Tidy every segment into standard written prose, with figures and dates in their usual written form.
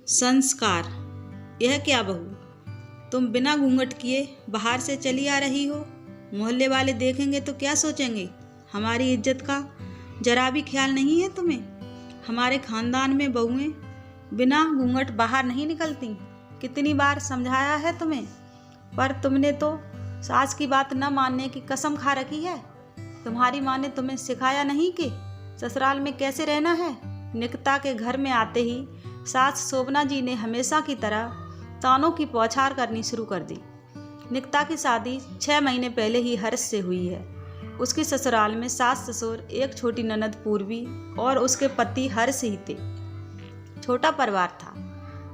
संस्कार। यह क्या बहू, तुम बिना घूंघट किए बाहर से चली आ रही हो? मोहल्ले वाले देखेंगे तो क्या सोचेंगे? हमारी इज्जत का जरा भी ख्याल नहीं है तुम्हें? हमारे खानदान में बहुएं बिना घूंघट बाहर नहीं निकलती। कितनी बार समझाया है तुम्हें, पर तुमने तो सास की बात न मानने की कसम खा रखी है। तुम्हारी माँ ने तुम्हें सिखाया नहीं कि ससुराल में कैसे रहना है? निकिता के घर में आते ही सास शोभना जी ने हमेशा की तरह तानों की बौछार करनी शुरू कर दी। निकिता की शादी 6 महीने पहले ही हर्ष से हुई है। उसके ससुराल में सास ससुर, एक छोटी ननद पूर्वी और उसके पति हर्ष ही थे। छोटा परिवार था।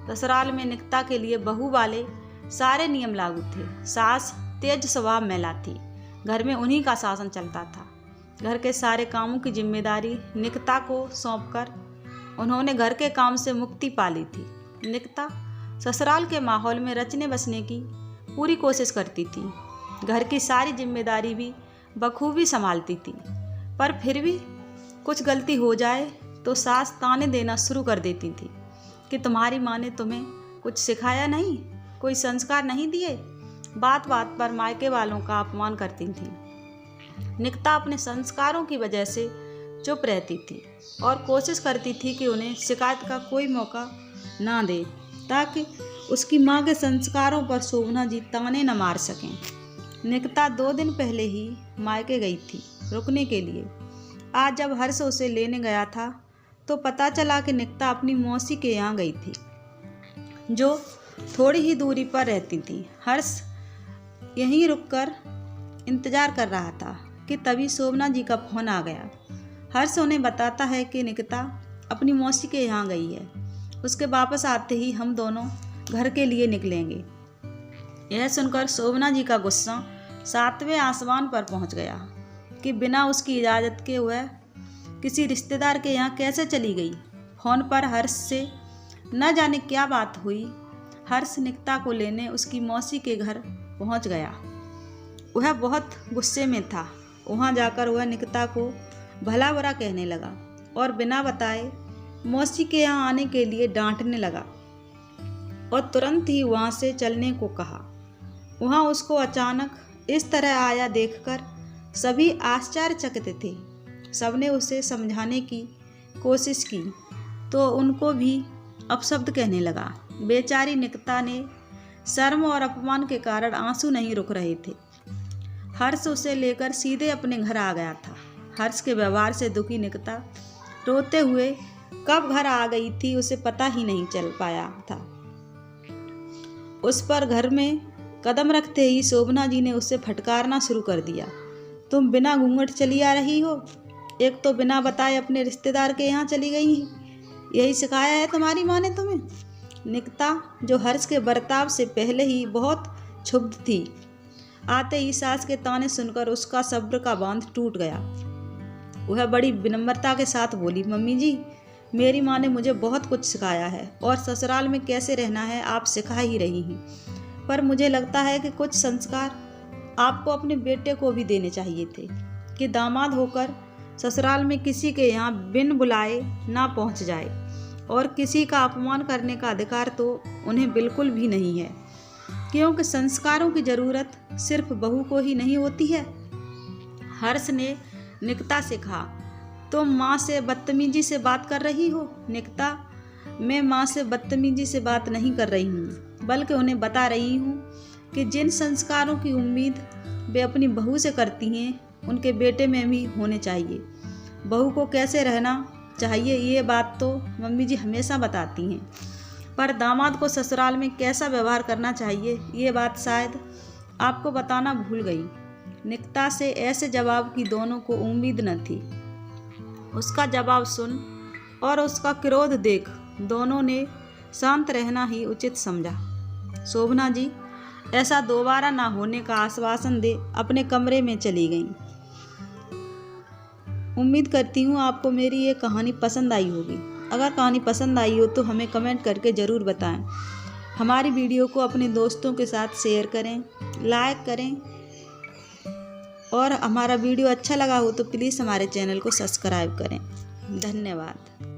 ससुराल में निकिता के लिए बहू वाले सारे नियम लागू थे। सास तेज स्वभाव मैला थी। घर में उन्हीं का शासन चलता था। घर के सारे कामों की जिम्मेदारी निकिता को सौंपकर उन्होंने घर के काम से मुक्ति पा ली थी। निकिता ससुराल के माहौल में रचने बसने की पूरी कोशिश करती थी। घर की सारी जिम्मेदारी भी बखूबी संभालती थी, पर फिर भी कुछ गलती हो जाए तो सास ताने देना शुरू कर देती थी कि तुम्हारी माँ ने तुम्हें कुछ सिखाया नहीं, कोई संस्कार नहीं दिए। बात बात पर मायके वालों का अपमान करती थी। निकिता अपने संस्कारों की वजह से चुप रहती थी और कोशिश करती थी कि उन्हें शिकायत का कोई मौका ना दे, ताकि उसकी माँ के संस्कारों पर शोभना जी ताने न मार सकें। निकिता 2 दिन पहले ही मायके गई थी रुकने के लिए। आज जब हर्ष उसे लेने गया था तो पता चला कि निकिता अपनी मौसी के यहाँ गई थी, जो थोड़ी ही दूरी पर रहती थी। हर्ष यहीं रुककर इंतजार कर रहा था कि तभी शोभना जी का फोन आ गया। हर्ष उन्हें बताता है कि निकिता अपनी मौसी के यहाँ गई है। उसके वापस आते ही हम दोनों घर के लिए निकलेंगे। यह सुनकर शोभना जी का गुस्सा 7वें आसमान पर पहुंच गया कि बिना उसकी इजाज़त के वह किसी रिश्तेदार के यहाँ कैसे चली गई। फोन पर हर्ष से न जाने क्या बात हुई। हर्ष निकिता को लेने उसकी मौसी के घर पहुंच गया। वह बहुत गुस्से में था। वहां जाकर वह निकिता को भला बुरा कहने लगा और बिना बताए मौसी के यहाँ आने के लिए डांटने लगा और तुरंत ही वहां से चलने को कहा। वहां उसको अचानक इस तरह आया देखकर सभी आश्चर्यचकित थे। सबने उसे समझाने की कोशिश की तो उनको भी अपशब्द कहने लगा। बेचारी निकिता ने शर्म और अपमान के कारण आंसू नहीं रुक रहे थे। हर्ष उसे लेकर सीधे अपने घर आ गया था। हर्ष के व्यवहार से दुखी निकिता रोते हुए कब घर आ गई थी उसे पता ही नहीं चल पाया था। उस पर घर में कदम रखते ही शोभना जी ने उसे फटकारना शुरू कर दिया। तुम बिना घूंघट चली आ रही हो, एक तो बिना बताए अपने रिश्तेदार के यहाँ चली गई हैं। यही सिखाया है तुम्हारी माँ ने तुम्हें? निकिता, जो हर्ष के बर्ताव से पहले ही बहुत क्षुब्ध थी, आते ही सास के ताने सुनकर उसका सब्र का बांध टूट गया। वह बड़ी विनम्रता के साथ बोली, मम्मी जी, मेरी माँ ने मुझे बहुत कुछ सिखाया है और ससुराल में कैसे रहना है आप सिखा ही रही हैं, पर मुझे लगता है कि कुछ संस्कार आपको अपने बेटे को भी देने चाहिए थे कि दामाद होकर ससुराल में किसी के यहाँ बिन बुलाए ना पहुँच जाए और किसी का अपमान करने का अधिकार तो उन्हें बिल्कुल भी नहीं है, क्योंकि संस्कारों की ज़रूरत सिर्फ बहू को ही नहीं होती है। हर्ष ने निकिता से कहा, तुम माँ से बदतमीजी से बात कर रही हो? निकिता, मैं माँ से बदतमीजी से बात नहीं कर रही हूँ, बल्कि उन्हें बता रही हूँ कि जिन संस्कारों की उम्मीद वे अपनी बहू से करती हैं उनके बेटे में भी होने चाहिए। बहू को कैसे रहना चाहिए ये बात तो मम्मी जी हमेशा बताती हैं, पर दामाद को ससुराल में कैसा व्यवहार करना चाहिए ये बात शायद आपको बताना भूल गई। निकिता से ऐसे जवाब की दोनों को उम्मीद न थी। उसका जवाब सुन और उसका क्रोध देख दोनों ने शांत रहना ही उचित समझा। शोभना जी ऐसा दोबारा ना होने का आश्वासन दे अपने कमरे में चली गईं। उम्मीद करती हूँ आपको मेरी ये कहानी पसंद आई होगी। अगर कहानी पसंद आई हो तो हमें कमेंट करके ज़रूर बताएं। हमारी वीडियो को अपने दोस्तों के साथ शेयर करें, लाइक करें और हमारा वीडियो अच्छा लगा हो तो प्लीज़ हमारे चैनल को सब्सक्राइब करें। धन्यवाद।